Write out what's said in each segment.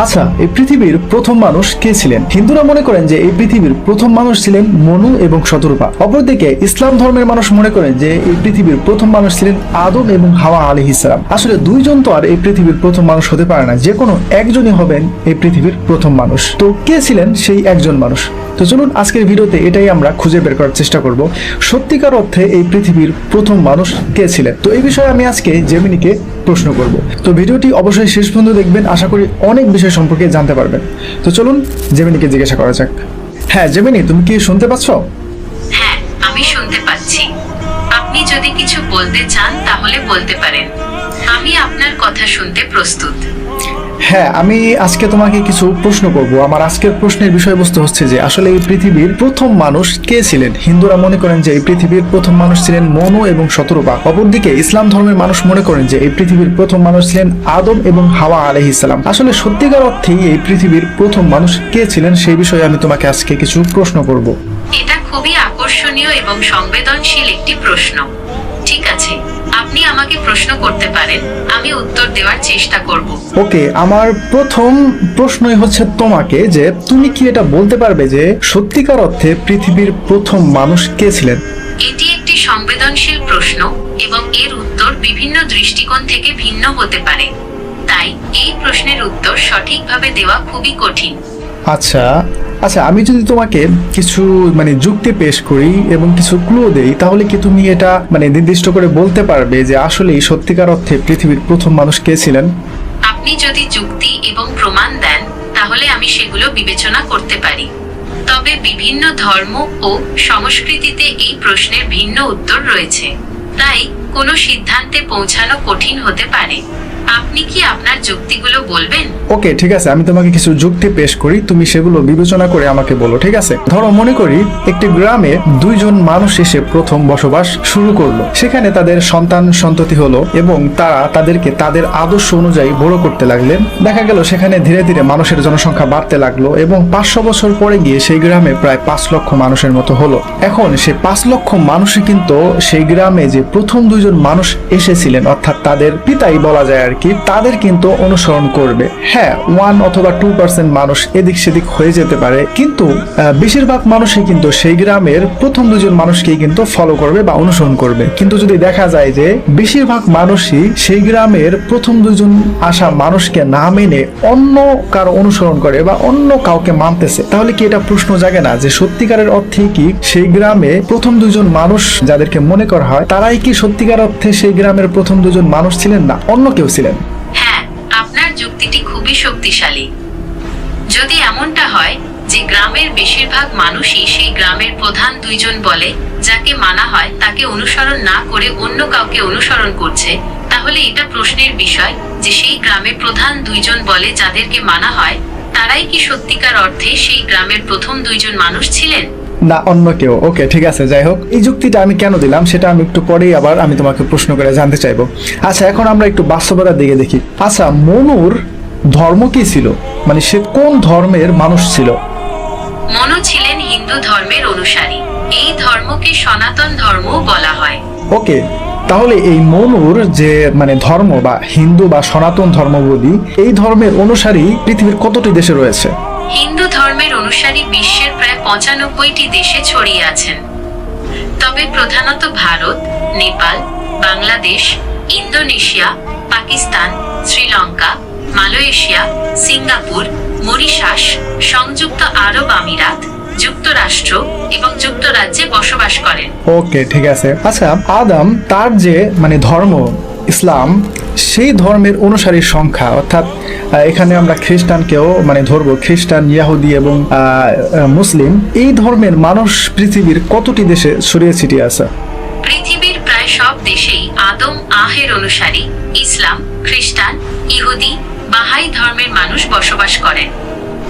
আচ্ছা, এই পৃথিবীর প্রথম মানুষ কে ছিলেন? হিন্দুরা মনে করেন যে এই পৃথিবীর প্রথম মানুষ ছিলেন মনু এবং শতরূপা। অপরদিকে ইসলাম ধর্মের মানুষ মনে করেন যে এই পৃথিবীর প্রথম মানুষ ছিলেন আদম এবং হাওয়া আলাইহিস সালাম। আসলে দুইজন তো আর এই পৃথিবীর প্রথম মানুষ হতে পারে না, যে কোনো একজনই হবেন এই পৃথিবীর প্রথম মানুষ। তো কে ছিলেন সেই একজন মানুষ? তো চলুন আজকের ভিডিওতে এটাই আমরা খুঁজে বের করার চেষ্টা করব, সত্যিকার অর্থে এই পৃথিবীর প্রথম মানুষ কে ছিলেন। তো এই বিষয়ে আমি আজকে জেমিনিকে প্রশ্ন করব। তো ভিডিওটি অবশ্যই শেষ পর্যন্ত দেখবেন, আশা করি অনেক বিষয় সম্পর্কে জানতে পারবেন। তো চলুন জেমিনিকে জিজ্ঞাসা করা যাক। হ্যাঁ জেমিনি, তুমি কি শুনতে পাচ্ছ? হ্যাঁ, আমি শুনতে পাচ্ছি। আপনি যদি কিছু বলতে চান তাহলে বলতে পারেন। আমি আপনার কথা শুনতে প্রস্তুত। হ্যাঁ, আমি আজকে তোমাকে কিছু প্রশ্ন করব। আমার আজকের প্রশ্নের বিষয়বস্তু হচ্ছে যে আসলে এই পৃথিবীর প্রথম মানুষ কে ছিলেন? হিন্দুরা মনে করেন যে এই পৃথিবীর প্রথম মানুষ ছিলেন মনু এবং শতরূপা। অপরদিকে ইসলাম ধর্মের মানুষ মনে করেন যে এই পৃথিবীর প্রথম মানুষ ছিলেন আদম এবং হাওয়া আলাইহিস সালাম। আসলে সত্যিকার অর্থেই এই পৃথিবীর প্রথম মানুষ কে ছিলেন সেই বিষয়ে আমি তোমাকে আজকে কিছু প্রশ্ন করব। এটা খুবই আকর্ষণীয় এবং সংবেদনশীল একটি প্রশ্ন। ঠিক আছে, আপনি আমাকে প্রশ্ন করতে পারেন, আমি উত্তর দেওয়ার চেষ্টা করব। ওকে, আমার প্রথম প্রশ্নই হচ্ছে তোমাকে যে তুমি কি এটা বলতে পারবে যে সত্যিকার অর্থে পৃথিবীর প্রথম মানুষ কে ছিলেন? এটি একটি সংবেদনশীল প্রশ্ন এবং এর উত্তর বিভিন্ন দৃষ্টিকোণ থেকে ভিন্ন হতে পারে। তাই এই প্রশ্নের উত্তর সঠিকভাবে দেওয়া খুবই কঠিন। আচ্ছা আচ্ছা, আমি যদি তোমাকে কিছু যুক্তি পেশ করি এবং কিছু ক্লু দেই, তাহলে কি তুমি এটা নির্দিষ্ট করে বলতে পারবে যে আসলে সত্যিকার অর্থে পৃথিবীর প্রথম মানুষ কে ছিলেন? আপনি যদি যুক্তি এবং প্রমাণ দেন তাহলে আমি সেগুলো বিবেচনা করতে পারি। তবে বিভিন্ন ধর্ম ও সংস্কৃতিতে এই প্রশ্নের ভিন্ন উত্তর রয়েছে, তাই কোনো সিদ্ধান্তে পৌঁছানো কঠিন হতে পারে। আপনি কি আপনার যুক্তিগুলো বলবেন? ওকে, ঠিক আছে, আমি তোমাকে কিছু যুক্তি পেশ করি, তুমি সেগুলো বিবেচনা করে আমাকে বলো, ঠিক আছে? ধরো, মনে করি একটি গ্রামে দুইজন মানুষ এসে প্রথম বসবাস শুরু করলো। সেখানে তাদের সন্তান সন্ততি হলো এবং তারা তাদেরকে তাদের আদর্শ অনুযায়ী বড় করতে লাগলেন। দেখা গেল সেখানে ধীরে ধীরে মানুষের জনসংখ্যা বাড়তে লাগলো এবং 500 বছর পরে গিয়ে সেই গ্রামে প্রায় 5 লক্ষ মানুষের মতো হলো। এখন সেই 5 লক্ষ মানুষই কিন্তু সেই গ্রামে যে প্রথম দুইজন মানুষ এসেছিলেন, অর্থাৎ তাদের পিতাই বলা যায় আর কি, তাদের কিন্তু অনুসরণ করবে। হ্যাঁ, 1 অথবা 2% মানুষ এদিক সেদিক হয়ে যেতে পারে, কিন্তু বেশিরভাগ মানুষই কিন্তু সেই গ্রামের প্রথম দুজন মানুষকেই কিন্তু ফলো করবে বা অনুসরণ করবে। কিন্তু যদি দেখা যায় যে বেশিরভাগ মানুষই সেই গ্রামের প্রথম দুজন আসা মানুষকে না মেনে অন্য কারো অনুসরণ করে বা অন্য কাউকে মানতেছে, তাহলে কি এটা প্রশ্ন জাগে না যে সত্যিকারের অর্থে কি সেই গ্রামে প্রথম দুজন মানুষ যাদেরকে মনে করা হয় তারাই কি সত্যিকার অর্থে সেই গ্রামের প্রথম দুজন মানুষ ছিলেন, না অন্য কেউ ছিলেন? হ্যাঁ, আপনার যুক্তিটি খুবই শক্তিশালী। যদি এমনটা হয় যে গ্রামের বেশিরভাগ মানুষই সেই গ্রামের প্রধান দুইজন বলে যাকে মানা হয় তাকে অনুসরণ না করে অন্য কাউকে অনুসরণ করছে, তাহলে এটা প্রশ্নের বিষয় যে সেই গ্রামের প্রধান দুইজন বলে যাদেরকে মানা হয় তারাই কি সত্যিকার অর্থে সেই গ্রামের প্রথম দুইজন মানুষ ছিলেন, না অন্য কেউ? ওকে, ঠিক আছে, যাই হোক, এই যুক্তিটা আমি কেন দিলাম সেটা আমি একটু পরেই আবার আমি তোমাকে প্রশ্ন করে জানতে চাইবো। আচ্ছা, এখন আমরা একটু বাস্তবতার দিকে দেখি। আচ্ছা, মনুর ধর্ম কি ছিল? সে কোন ধর্মের মানুষ ছিল? মনু ছিলেন হিন্দু ধর্মের অনুসারী। এই ধর্মকে সনাতন ধর্মও বলা হয়। ওকে, তাহলে এই মনুর যে ধর্ম বা হিন্দু বা সনাতন ধর্ম বলি, এই ধর্মের অনুসারী পৃথিবীর কতটি দেশে রয়েছে? হিন্দু ধর্মের অনুসারী বিশ্বের প্রায় 95টি দেশে ছড়িয়ে আছেন, তবে প্রধানত Bharat, Nepal, Bangladesh, Indonesia, Pakistan, Sri Lanka, Malaysia, Singapore, Mauritius, সংযুক্ত আরব আমিরাত, যুক্তরাষ্ট্র এবং যুক্তরাজ্যে বসবাস করেন। ওকে, ঠিক আছে। আচ্ছা, আদম তার যে ধর্ম ইসলাম, সেই ধর্মের অনুসারীর সংখ্যা, অর্থাৎ এখানে আমরা খ্রিস্টানকেও ধরবো, খ্রিস্টান, ইহুদি এবং মুসলিম, এই ধর্মের মানুষ পৃথিবীর কতটি দেশে ছড়িয়ে ছিটিয়ে আছে? পৃথিবীর প্রায় সব দেশেই আদম আহের অনুসারী ইসলাম, খ্রিস্টান, ইহুদি, বাহাই ধর্মের মানুষ বসবাস করেন।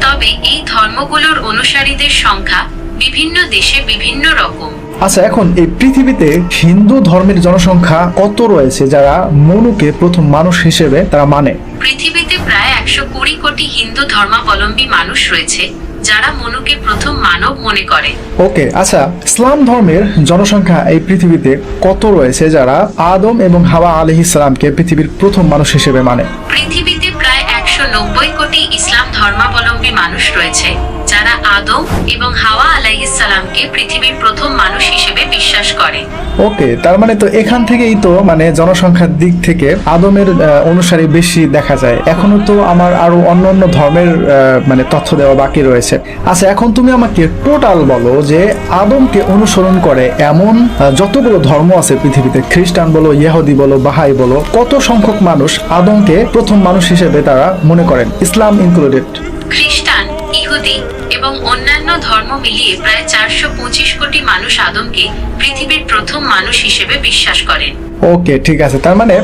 তবে এই ধর্মগুলোর অনুসারীদের সংখ্যা বিভিন্ন দেশে বিভিন্ন রকম। আচ্ছা, এখন এই পৃথিবীতে হিন্দু ধর্মের জনসংখ্যা কত রয়েছে যারা মনুকে প্রথম মানুষ হিসেবে তারা মানে? পৃথিবীতে প্রায় 120 কোটি হিন্দু ধর্মাবলম্বী মানুষ রয়েছে যারা মনুকে প্রথম মানব মনে করে। ওকে, আচ্ছা, ইসলাম ধর্মের জনসংখ্যা এই পৃথিবীতে কত রয়েছে যারা আদম এবং হাওয়া আলাইহিস সালামকে পৃথিবীর প্রথম মানুষ হিসেবে মানে? পৃথিবীতে প্রায় 190 কোটি ইসলাম ধর্মাবলম্বী মানুষ রয়েছে যারা আদম এবং হাওয়া আলাইহিসসালামকে পৃথিবীর প্রথম মানুষ হিসেবে বিশ্বাস করে। ওকে, তার মানে তো এখান থেকেই তো মানে জনসংখ্যার দিক থেকে আদমের অনুসারী বেশি দেখা যায়। এখনো তো আমার আরো অন্য ধর্মের মানে তথ্য দেওয়া বাকি রয়েছে। আচ্ছা, এখন তুমি আমাকে টোটাল বলো যে আদমকে অনুসরণ করে এমন যতগুলো ধর্ম আছে পৃথিবীতে, খ্রিস্টান বলো, ইহুদি বলো, বাহাই বলো, কত সংখ্যক মানুষ আদমকে প্রথম মানুষ হিসেবে তারা মনে করেন, ইসলাম ইনক্লুডেড? খ্রিস্টান, ইহুদি এবং অন্যান্য ধর্ম মিলিয়ে প্রায় 425 কোটি মানুষ আদমকে পৃথিবীর প্রথম মানুষ হিসেবে বিশ্বাস করেন। ওকে, ঠিক আছে। তার মানে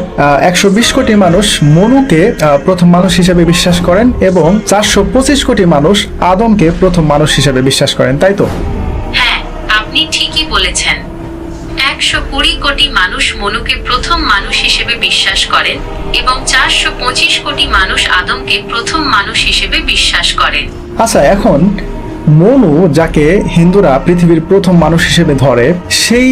120 কোটি মানুষ মনুকে প্রথম মানুষ হিসেবে বিশ্বাস করেন এবং 425 কোটি মানুষ আদমকে প্রথম মানুষ হিসেবে বিশ্বাস করেন, তাই তো? হ্যাঁ, আপনি ঠিকই বলেছেন। 120 কোটি মানুষ মনুকে প্রথম মানুষ হিসেবে বিশ্বাস করেন এবং 425 কোটি মানুষ আদমকে প্রথম মানুষ হিসেবে বিশ্বাস করেন। আচ্ছা, এখন মনু যাকে হিন্দুরা পৃথিবীর প্রথম মানুষ হিসেবে ধরে, সেই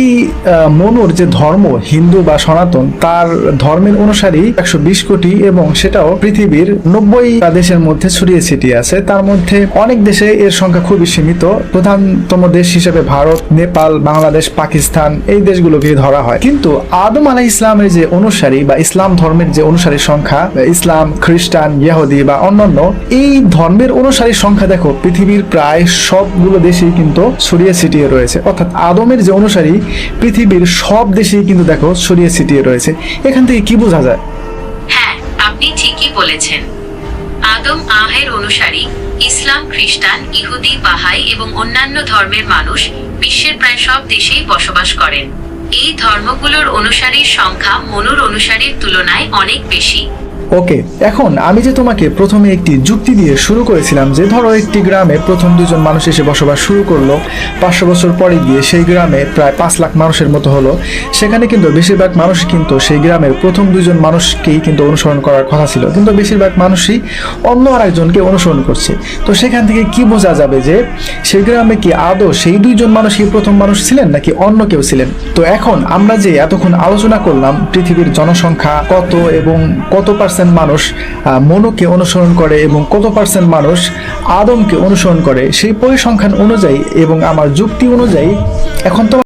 মনুর যে ধর্ম হিন্দু বা সনাতন, তার ধর্মের অনুসারী 120 কোটি এবং সেটাও পৃথিবীর 90 দেশের মধ্যে ছড়িয়ে ছিটিয়ে আছে। তার মধ্যে অনেক দেশে এর সংখ্যা খুবই সীমিত। প্রধানতম দেশ হিসেবে ভারত, নেপাল, বাংলাদেশ, পাকিস্তান এই দেশগুলোকে ধরা হয়। কিন্তু আদম আলাইহিস ইসলামের যে অনুসারী বা ইসলাম ধর্মের যে অনুসারীর সংখ্যা, ইসলাম, খ্রিস্টান, ইহুদি বা অন্যান্য এই ধর্মের অনুসারীর সংখ্যা দেখো পৃথিবীর প্রায় সবগুলো দেশেই কিন্তু ছড়িয়ে ছিটিয়ে রয়েছে। অর্থাৎ আদমের যে অনুসারী পৃথিবীর সব দেশেই কিন্তু দেখো ছড়িয়ে ছিটিয়ে রয়েছে। এখান থেকে কি বোঝা যায়? হ্যাঁ, আপনি ঠিকই বলেছেন। আদম আহের অনুসারী ইসলাম, খ্রিস্টান, ইহুদি, বাহাই এবং অন্যান্য ধর্মের মানুষ বিশ্বের প্রায় সব দেশেই বসবাস করেন। এই ধর্মগুলোর অনুসারীর সংখ্যা মনুর অনুসারীর তুলনায় অনেক বেশি। ওকে, এখন আমি যে তোমাকে প্রথমে একটি যুক্তি দিয়ে শুরু করেছিলাম যে ধরো একটি গ্রামে প্রথম দুজন মানুষ এসে বসবাস শুরু করলো, 500 বছর পরে গিয়ে সেই গ্রামে প্রায় 5 লাখ মানুষের মতো হলো। সেখানে কিন্তু বেশিরভাগ মানুষ কিন্তু সেই গ্রামের প্রথম দুজন মানুষকেই কিন্তু অনুসরণ করার কথা ছিল, কিন্তু বেশিরভাগ মানুষই অন্য আরেকজনকে অনুসরণ করছে। তো সেখান থেকে কি বোঝা যাবে যে সেই গ্রামে কি আদৌ সেই দুইজন মানুষই প্রথম মানুষ ছিলেন নাকি অন্য কেউ ছিলেন? তো এখন আমরা যে এতক্ষণ আলোচনা করলাম পৃথিবীর জনসংখ্যা কত এবং কত পার্সেন্ট মানুষ মনুকে অনুসরণ করে এবং কত পার্সেন্ট মানুষ আদমকে অনুসরণ করে, সেই পরিসংখ্যান অনুযায়ী এবং আমার যুক্তি অনুযায়ী এখন তো